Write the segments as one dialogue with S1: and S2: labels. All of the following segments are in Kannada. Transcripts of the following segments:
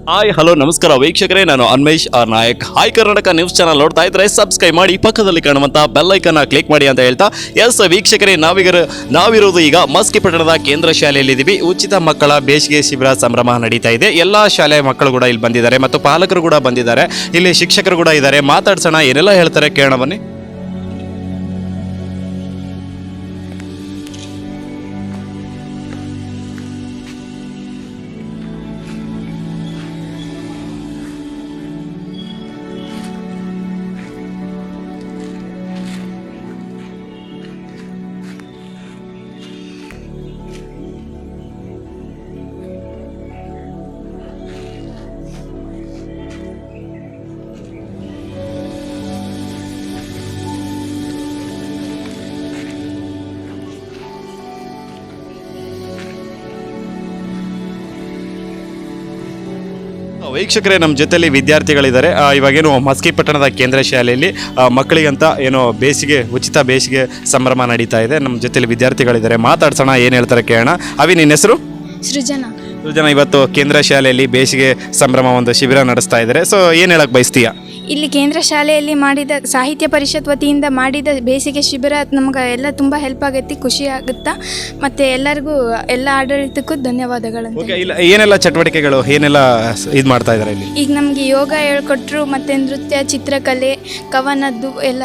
S1: ಹಾಯ್ ಹಲೋ ನಮಸ್ಕಾರ ವೀಕ್ಷಕರೇ, ನಾನು Anmesh R Nayak. Hi Karnataka news channel ನೋಡ್ತಾ ಇದ್ರೆ ಸಬ್ಸ್ಕ್ರೈಬ್ ಮಾಡಿ, ಪಕ್ಕದಲ್ಲಿ ಕಾಣುವಂತ ಬೆಲ್ ಐಕನ್ ಕ್ಲಿಕ್ ಮಾಡಿ ಅಂತ ಹೇಳ್ತಾ, ಎಸ್ ವೀಕ್ಷಕರೇ, ನಾವಿರೋದು ಈಗ ಮಸ್ಕಿ ಪಟ್ಟಣದ ಕೇಂದ್ರ ಶಾಲೆಯಲ್ಲಿದ್ದೀವಿ. ಉಚಿತ ಮಕ್ಕಳ ಬೇಸಿಗೆ ಶಿಬಿರ ಸಂಭ್ರಮ ನಡೀತಾ ಇದೆ. ಎಲ್ಲ ಶಾಲೆಯ ಮಕ್ಕಳು ಕೂಡ ಇಲ್ಲಿ ಬಂದಿದ್ದಾರೆ ಮತ್ತು ಪಾಲಕರು ಕೂಡ ಬಂದಿದ್ದಾರೆ. ಇಲ್ಲಿ ಶಿಕ್ಷಕರು ಕೂಡ ಇದ್ದಾರೆ. ಮಾತಾಡ್ಸೋಣ, ಏನೆಲ್ಲ ಹೇಳ್ತಾರೆ ಕೇಳೋಣ ಬನ್ನಿ. ವೀಕ್ಷಕರೇ, ನಮ್ಮ ಜೊತೆಲಿ ವಿದ್ಯಾರ್ಥಿಗಳಿದ್ದಾರೆ. ಇವಾಗೇನು ಮಸ್ಕಿ ಪಟ್ಟಣದ ಕೇಂದ್ರ ಶಾಲೆಯಲ್ಲಿ ಮಕ್ಕಳಿಗಂತ ಏನೋ ಉಚಿತ ಬೇಸಿಗೆ ಸಂಭ್ರಮ ನಡೀತಾ ಇದೆ. ನಮ್ಮ ಜೊತೆಲಿ ವಿದ್ಯಾರ್ಥಿಗಳಿದ್ದಾರೆ. ಮಾತಾಡ್ಸೋಣ, ಏನು ಹೇಳ್ತಾರೆ ಕೇಳೋಣ. ಅವಿ, ನಿನ್ನ ಹೆಸರು?
S2: ಸೃಜನಾ.
S1: ಇವತ್ತು ಕೇಂದ್ರ ಶಾಲೆಯಲ್ಲಿ ಬೇಸಿಗೆ ಸಂಭ್ರಮ ಒಂದು ಶಿಬಿರ ನಡೆಸ್ತಾ ಇದ್ದಾರೆ. ಸೊ ಏನು ಹೇಳಕ್ ಬಯಸ್ತೀಯಾ?
S2: ಇಲ್ಲಿ ಕೇಂದ್ರ ಶಾಲೆಯಲ್ಲಿ ಮಾಡಿದ ಸಾಹಿತ್ಯ ಪರಿಷತ್ ವತಿಯಿಂದ ಮಾಡಿದ ಬೇಸಿಗೆ ಶಿಬಿರ ನಮ್ಗೆ ಎಲ್ಲ ತುಂಬ ಹೆಲ್ಪ್ ಆಗೈತಿ, ಖುಷಿ ಆಗುತ್ತಾ. ಮತ್ತು ಎಲ್ಲರಿಗೂ ಎಲ್ಲ ಆಡಳಿತಕ್ಕೂ ಧನ್ಯವಾದಗಳು.
S1: ಇಲ್ಲ, ಏನೆಲ್ಲ ಚಟುವಟಿಕೆಗಳು ಏನೆಲ್ಲ ಇದು ಮಾಡ್ತಾ ಇದ್ದಾರೆ ಇಲ್ಲಿ?
S2: ಈಗ ನಮಗೆ ಯೋಗ ಹೇಳ್ಕೊಟ್ರು, ಮತ್ತು ನೃತ್ಯ, ಚಿತ್ರಕಲೆ, ಕವನದ್ದು ಎಲ್ಲ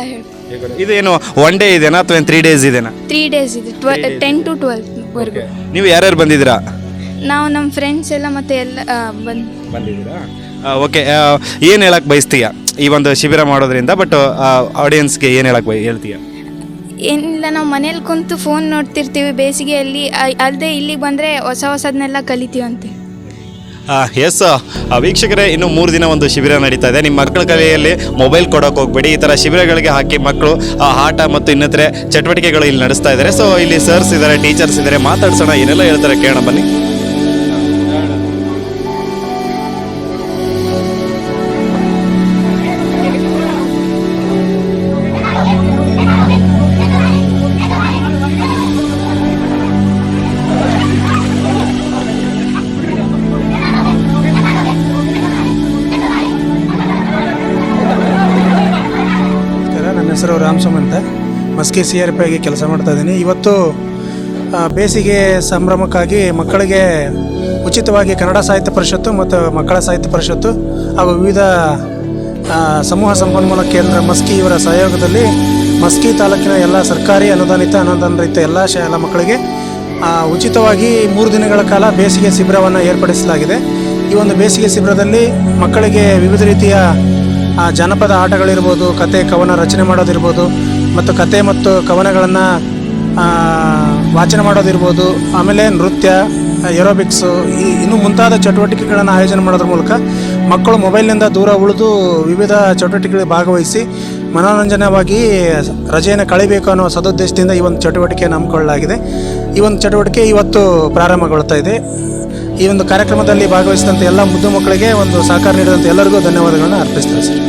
S1: ಇದು ಏನು ಒನ್ ಡೇ ಇದೆನಾ ಅಥವಾ 3 days ಇದೆನಾ?
S2: 3 days ಇದೆ, 10 to 12ವರೆಗೂ.
S1: ನೀವು ಯಾರ್ಯಾರು ಬಂದಿದ್ದೀರಾ?
S2: ನಾವು ನಮ್ಮ ಫ್ರೆಂಡ್ಸ್ ಎಲ್ಲ ಮತ್ತು ಎಲ್ಲ
S1: ಬಂದಿದ್ದೀರಾ? ಓಕೆ, ಏನು ಹೇಳಕ್ಕೆ ಬಯಸ್ತೀಯಾ ಈ ಒಂದು ಶಿಬಿರ ಮಾಡೋದ್ರಿಂದ? ಬಟ್ ಆಡಿಯನ್ಸ್ಗೆ ಏನು ಹೇಳಕ್ಕೆ ಹೇಳ್ತೀಯಾ?
S2: ಏನಿಲ್ಲ, ನಾವು ಮನೇಲಿ ಕುಂತು ಫೋನ್ ನೋಡ್ತಿರ್ತೀವಿ ಬೇಸಿಗೆಯಲ್ಲಿ, ಅಲ್ಲದೆ ಇಲ್ಲಿಗೆ ಬಂದರೆ ಹೊಸದನ್ನೆಲ್ಲ ಕಲಿತೀವಂತೆ.
S1: ಎಸ್ ವೀಕ್ಷಕರೇ, ಇನ್ನು 3 ದಿನ ಒಂದು ಶಿಬಿರ ನಡೀತಾ ಇದೆ. ನಿಮ್ಮ ಮಕ್ಕಳ ಕೈಯಲ್ಲಿ ಮೊಬೈಲ್ ಕೊಡೋಕೆ ಹೋಗ್ಬೇಡಿ. ಈ ಥರ ಶಿಬಿರಗಳಿಗೆ ಹಾಕಿ ಮಕ್ಕಳು ಆಟ ಮತ್ತು ಇನ್ನಿತರೆ ಚಟುವಟಿಕೆಗಳು ಇಲ್ಲಿ ನಡೆಸ್ತಾ ಇದ್ದಾರೆ. ಸೊ ಇಲ್ಲಿ ಸರ್ಸ್ ಇದ್ದಾರೆ, ಟೀಚರ್ಸ್ ಇದ್ದಾರೆ. ಮಾತಾಡ್ಸೋಣ, ಏನೆಲ್ಲ ಹೇಳ್ತಾರೆ ಕೇಳೋಣ ಬನ್ನಿ.
S3: ನನ್ನ ಹೆಸರು ರಾಮಸ್ವಾಮಿ ಅಂತ, ಮಸ್ಕಿ CRP ಆಗಿ ಕೆಲಸ ಮಾಡ್ತಾ ಇದ್ದೀನಿ. ಇವತ್ತು ಬೇಸಿಗೆ ಸಂಭ್ರಮಕ್ಕಾಗಿ ಮಕ್ಕಳಿಗೆ ಉಚಿತವಾಗಿ ಕನ್ನಡ ಸಾಹಿತ್ಯ ಪರಿಷತ್ತು ಮತ್ತು ಮಕ್ಕಳ ಸಾಹಿತ್ಯ ಪರಿಷತ್ತು ಹಾಗೂ ವಿವಿಧ ಸಮೂಹ ಸಂಪನ್ಮೂಲ ಕೇಂದ್ರ ಮಸ್ಕಿ ಇವರ ಸಹಯೋಗದಲ್ಲಿ ಮಸ್ಕಿ ತಾಲೂಕಿನ ಎಲ್ಲ ಸರ್ಕಾರಿ ಅನುದಾನಿತ ಎಲ್ಲ ಶಾಲಾ ಮಕ್ಕಳಿಗೆ ಉಚಿತವಾಗಿ 3 ದಿನಗಳ ಕಾಲ ಬೇಸಿಗೆ ಶಿಬಿರವನ್ನು ಏರ್ಪಡಿಸಲಾಗಿದೆ. ಈ ಒಂದು ಬೇಸಿಗೆ ಶಿಬಿರದಲ್ಲಿ ಮಕ್ಕಳಿಗೆ ವಿವಿಧ ರೀತಿಯ ಜಾನಪದ ಆಟಗಳಿರ್ಬೋದು, ಕತೆ ಕವನ ರಚನೆ ಮಾಡೋದಿರ್ಬೋದು, ಮತ್ತು ಕತೆ ಮತ್ತು ಕವನಗಳನ್ನು ವಾಚನ ಮಾಡೋದಿರ್ಬೋದು, ಆಮೇಲೆ ನೃತ್ಯ, ಏರೋಬಿಕ್ಸು, ಇನ್ನೂ ಮುಂತಾದ ಚಟುವಟಿಕೆಗಳನ್ನು ಆಯೋಜನೆ ಮಾಡೋದ್ರ ಮೂಲಕ ಮಕ್ಕಳು ಮೊಬೈಲ್ನಿಂದ ದೂರ ಉಳಿದು ವಿವಿಧ ಚಟುವಟಿಕೆಗಳಲ್ಲಿ ಭಾಗವಹಿಸಿ ಮನೋರಂಜನವಾಗಿ ರಜೆಯನ್ನು ಕಳಿಬೇಕು ಅನ್ನೋ ಸದುದ್ದೇಶದಿಂದ ಈ ಒಂದು ಚಟುವಟಿಕೆಯನ್ನು ಹಮ್ಮಿಕೊಳ್ಳಲಾಗಿದೆ. ಈ ಒಂದು ಚಟುವಟಿಕೆ ಇವತ್ತು ಪ್ರಾರಂಭಗೊಳ್ತಾ ಇದೆ. ಈ ಒಂದು ಕಾರ್ಯಕ್ರಮದಲ್ಲಿ ಭಾಗವಹಿಸಿದಂಥ ಎಲ್ಲ ಮುದ್ದು ಮಕ್ಕಳಿಗೆ ಒಂದು ಸಹಕಾರ ನೀಡಿದಂಥ ಎಲ್ಲರಿಗೂ ಧನ್ಯವಾದಗಳನ್ನು ಅರ್ಪಿಸ್ತೇವೆ ಸರ್.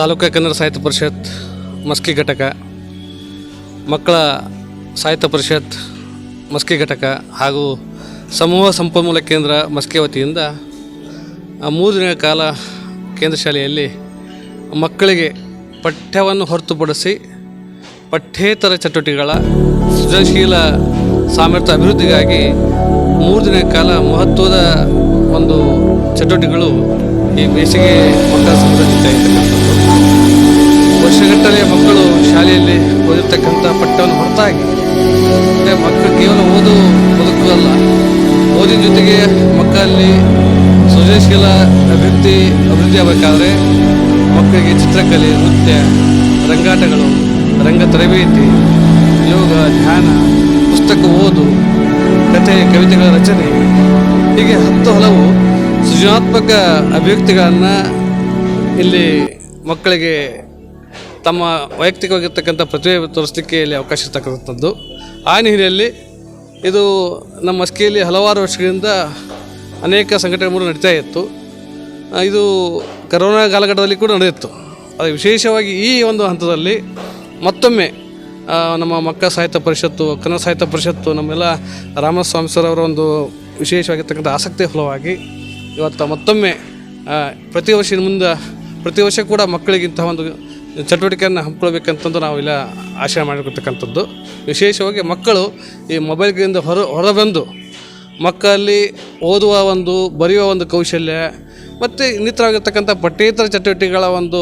S4: ತಾಲೂಕು ಕನ್ನಡ ಸಾಹಿತ್ಯ ಪರಿಷತ್ ಮಸ್ಕಿ ಘಟಕ, ಮಕ್ಕಳ ಸಾಹಿತ್ಯ ಪರಿಷತ್ ಮಸ್ಕಿ ಘಟಕ ಹಾಗೂ ಸಮೂಹ ಸಂಪನ್ಮೂಲ ಕೇಂದ್ರ ಮಸ್ಕಿ ವತಿಯಿಂದ 3 ದಿನಗಳ ಕಾಲ ಕೇಂದ್ರ ಶಾಲೆಯಲ್ಲಿ ಮಕ್ಕಳಿಗೆ ಪಠ್ಯವನ್ನು ಹೊರತುಪಡಿಸಿ ಪಠ್ಯೇತರ ಚಟುವಟಿಕೆಗಳ ಸೃಜನಶೀಲ ಸಾಮರ್ಥ್ಯ ಅಭಿವೃದ್ಧಿಗಾಗಿ 3 ದಿನಗಳ ಕಾಲ ಮಹತ್ವದ ಒಂದು ಚಟುವಟಿಕೆಗಳು ಈ ಬೇಸಿಗೆ ಮಕ್ಕಳ ಸಂಘದಲ್ಲಿ ಇರ್ತಕ್ಕಂಥದ್ದು. ವರ್ಷಗಟ್ಟಲೆ ಮಕ್ಕಳು ಶಾಲೆಯಲ್ಲಿ ಓದಿರ್ತಕ್ಕಂಥ ಪಠ್ಯವನ್ನು ಹೊರತಾಗಿ ಮಕ್ಕಳು ಕೇವಲ ಓದು ಬದುಕಲ್ಲ, ಓದಿನ ಜೊತೆಗೆ ಮಕ್ಕಳಲ್ಲಿ ಸೃಜನಶೀಲ ಅಭಿವೃದ್ಧಿ ಆಗಬೇಕಾದ್ರೆ ಮಕ್ಕಳಿಗೆ ಚಿತ್ರಕಲೆ, ನೃತ್ಯ, ರಂಗಾಟಗಳು, ರಂಗ ತರಬೇತಿ, ಯೋಗ, ಧ್ಯಾನ, ಪುಸ್ತಕ ಓದು, ಕಥೆ ಕವಿತೆಗಳ ರಚನೆ, ಹೀಗೆ 10 ಹಲವು ಸೃಜನಾತ್ಮಕ ಅಭಿವ್ಯಕ್ತಿಗಳನ್ನು ಇಲ್ಲಿ ಮಕ್ಕಳಿಗೆ ತಮ್ಮ ವೈಯಕ್ತಿಕವಾಗಿರ್ತಕ್ಕಂಥ ಪ್ರತಿಭೆ ತೋರಿಸಲಿಕ್ಕೆ ಇಲ್ಲಿ ಅವಕಾಶ ಇರ್ತಕ್ಕಂಥದ್ದು. ಆ ನಿಟ್ಟಿನಲ್ಲಿ ಇದು ನಮ್ಮ ಮಸ್ಕಿಯಲ್ಲಿ ಹಲವಾರು ವರ್ಷಗಳಿಂದ ಅನೇಕ ಸಂಘಟನೆಗಳು ನಡೀತಾ ಇತ್ತು. ಇದು ಕರೋನಾ ಕಾಲಘಟ್ಟದಲ್ಲಿ ಕೂಡ ನಡೆಯಿತು. ಅದು ವಿಶೇಷವಾಗಿ ಈ ಒಂದು ಹಂತದಲ್ಲಿ ಮತ್ತೊಮ್ಮೆ ನಮ್ಮ ಮಕ್ಕಳ ಸಾಹಿತ್ಯ ಪರಿಷತ್ತು, ಕನ್ನಡ ಸಾಹಿತ್ಯ ಪರಿಷತ್ತು, ನಮ್ಮೆಲ್ಲ ರಾಮಸ್ವಾಮಿ ಸರ್ ಅವರ ಒಂದು ವಿಶೇಷವಾಗಿರ್ತಕ್ಕಂಥ ಆಸಕ್ತಿಯ ಫಲವಾಗಿ ಇವತ್ತು ಮತ್ತೊಮ್ಮೆ ಪ್ರತಿ ವರ್ಷ ಕೂಡ ಮಕ್ಕಳಿಗಿಂತ ಒಂದು ಚಟುವಟಿಕೆಯನ್ನು ಹಮ್ಮಿಕೊಳ್ಬೇಕಂತಂದು ನಾವೆಲ್ಲ ಆಶಯ ಮಾಡಿರ್ತಕ್ಕಂಥದ್ದು. ವಿಶೇಷವಾಗಿ ಮಕ್ಕಳು ಈ ಮೊಬೈಲ್ಗಳಿಂದ ಹೊರಬಂದು ಮಕ್ಕಳಲ್ಲಿ ಓದುವ ಒಂದು, ಬರೆಯುವ ಒಂದು ಕೌಶಲ್ಯ ಮತ್ತು ಇನ್ನಿತರವಾಗಿರ್ತಕ್ಕಂಥ ಪಠ್ಯೇತರ ಚಟುವಟಿಕೆಗಳ ಒಂದು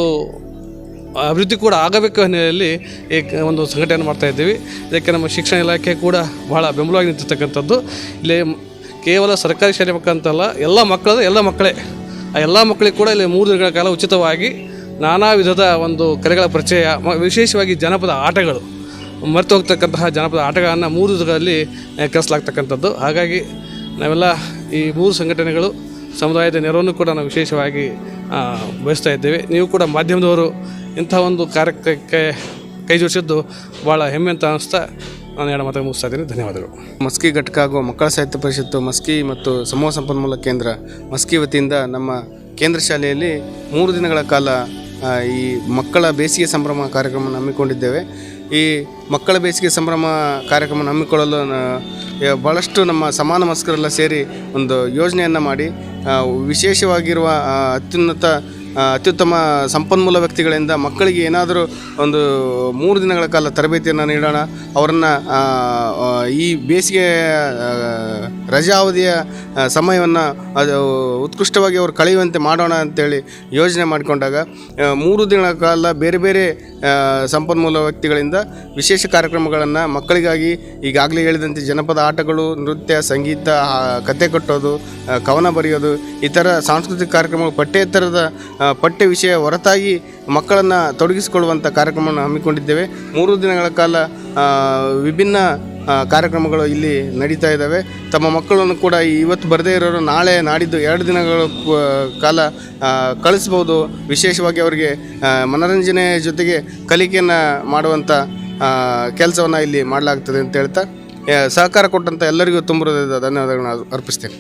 S4: ಅಭಿವೃದ್ಧಿ ಕೂಡ ಆಗಬೇಕು ಹಿನ್ನೆಲೆಯಲ್ಲಿ ಈ ಒಂದು ಸಂಘಟನೆ ಮಾಡ್ತಾಯಿದ್ದೀವಿ. ಇದಕ್ಕೆ ನಮ್ಮ ಶಿಕ್ಷಣ ಇಲಾಖೆ ಕೂಡ ಬಹಳ ಬೆಂಬಲವಾಗಿ ನಿಂತಿರ್ತಕ್ಕಂಥದ್ದು. ಇಲ್ಲಿ ಕೇವಲ ಸರ್ಕಾರಿ ಶಾಲೆ ಮಕ್ಕಳು ಅಂತಲ್ಲ, ಎಲ್ಲ ಮಕ್ಕಳೇ ಆ ಎಲ್ಲ ಮಕ್ಕಳಿಗೆ ಕೂಡ ಇಲ್ಲಿ 3 ದಿನಗಳ ಕಾಲ ಉಚಿತವಾಗಿ ನಾನಾ ವಿಧದ ಒಂದು ಕಲೆಗಳ ಪರಿಚಯ, ವಿಶೇಷವಾಗಿ ಜನಪದ ಆಟಗಳು, ಮರೆತು ಹೋಗ್ತಕ್ಕಂತಹ ಜನಪದ ಆಟಗಳನ್ನು 3 ದಿನಗಳಲ್ಲಿ ಕಲಿಸಲಾಗ್ತಕ್ಕಂಥದ್ದು. ಹಾಗಾಗಿ ನಾವೆಲ್ಲ ಈ 3 ಸಂಘಟನೆಗಳು ಸಮುದಾಯದ ನೆರವನ್ನು ಕೂಡ ನಾವು ವಿಶೇಷವಾಗಿ ಬಯಸ್ತಾ ಇದ್ದೇವೆ. ನೀವು ಕೂಡ ಮಾಧ್ಯಮದವರು ಇಂಥ ಒಂದು ಕಾರ್ಯಕ್ಕೆ ಕೈ ಜೋಡಿಸಿದ್ದು ಭಾಳ ಹೆಮ್ಮೆ ಅಂತ ಅನ್ನಿಸ್ತಾ ನಾನು 2 ಮಾತು ಮುಗಿಸ್ತಾ ಇದ್ದೀನಿ. ಧನ್ಯವಾದಗಳು.
S5: ಮಸ್ಕಿ ಘಟಕ ಹಾಗೂ ಮಕ್ಕಳ ಸಾಹಿತ್ಯ ಪರಿಷತ್ತು ಮಸ್ಕಿ ಮತ್ತು ಸಮೂಹ ಸಂಪನ್ಮೂಲ ಕೇಂದ್ರ ಮಸ್ಕಿ ವತಿಯಿಂದ ನಮ್ಮ ಕೇಂದ್ರ ಶಾಲೆಯಲ್ಲಿ 3 ದಿನಗಳ ಕಾಲ ಈ ಮಕ್ಕಳ ಬೇಸಿಗೆ ಸಂಭ್ರಮ ಕಾರ್ಯಕ್ರಮ ಹಮ್ಮಿಕೊಂಡಿದ್ದೇವೆ. ಈ ಮಕ್ಕಳ ಬೇಸಿಗೆ ಸಂಭ್ರಮ ಕಾರ್ಯಕ್ರಮ ಹಮ್ಮಿಕೊಳ್ಳಲು ಭಾಳಷ್ಟು ನಮ್ಮ ಸಮಾನ ಮನಸ್ಕರೆಲ್ಲ ಸೇರಿ ಒಂದು ಯೋಜನೆಯನ್ನು ಮಾಡಿ ವಿಶೇಷವಾಗಿರುವ ಅತ್ಯುತ್ತಮ ಸಂಪನ್ಮೂಲ ವ್ಯಕ್ತಿಗಳಿಂದ ಮಕ್ಕಳಿಗೆ ಏನಾದರೂ ಒಂದು 3 ದಿನಗಳ ಕಾಲ ತರಬೇತಿಯನ್ನು ನೀಡೋಣ, ಅವರನ್ನು ಈ ಬೇಸಿಗೆ ರಜಾ ಅವಧಿಯ ಸಮಯವನ್ನು ಅದು ಉತ್ಕೃಷ್ಟವಾಗಿ ಅವರು ಕಳೆಯುವಂತೆ ಮಾಡೋಣ ಅಂತೇಳಿ ಯೋಜನೆ ಮಾಡಿಕೊಂಡಾಗ 3 ದಿನಗಳ ಕಾಲ ಬೇರೆ ಬೇರೆ ಸಂಪನ್ಮೂಲ ವ್ಯಕ್ತಿಗಳಿಂದ ವಿಶೇಷ ಕಾರ್ಯಕ್ರಮಗಳನ್ನು ಮಕ್ಕಳಿಗಾಗಿ ಈಗಾಗಲೇ ಹೇಳಿದಂತೆ ಜನಪದ ಆಟಗಳು, ನೃತ್ಯ, ಸಂಗೀತ, ಕತೆ ಕಟ್ಟೋದು, ಕವನ ಬರೆಯೋದು, ಈ ಥರ ಸಾಂಸ್ಕೃತಿಕ ಕಾರ್ಯಕ್ರಮಗಳು, ಪಠ್ಯೇತರದ ಪಠ್ಯ ವಿಷಯ ಹೊರತಾಗಿ ಮಕ್ಕಳನ್ನು ತೊಡಗಿಸಿಕೊಳ್ಳುವಂಥ ಕಾರ್ಯಕ್ರಮವನ್ನು ಹಮ್ಮಿಕೊಂಡಿದ್ದೇವೆ. 3 ದಿನಗಳ ಕಾಲ ವಿಭಿನ್ನ ಕಾರ್ಯಕ್ರಮಗಳು ಇಲ್ಲಿ ನಡೀತಾ ಇದ್ದಾವೆ. ತಮ್ಮ ಮಕ್ಕಳನ್ನು ಕೂಡ ಇವತ್ತು ಬರದೇ ಇರೋರು ನಾಳೆ ನಾಡಿದ್ದು 2 ದಿನಗಳ ಕಾಲ ಕಳಿಸ್ಬೋದು. ವಿಶೇಷವಾಗಿ ಅವರಿಗೆ ಮನೋರಂಜನೆ ಜೊತೆಗೆ ಕಲಿಕೆಯನ್ನು ಮಾಡುವಂಥ ಕೆಲಸವನ್ನು ಇಲ್ಲಿ ಮಾಡಲಾಗ್ತದೆ ಅಂತ ಹೇಳ್ತಾ ಸಹಕಾರ ಕೊಟ್ಟಂಥ ಎಲ್ಲರಿಗೂ ತುಂಬ ಧನ್ಯವಾದಗಳನ್ನು ಅರ್ಪಿಸ್ತೇನೆ.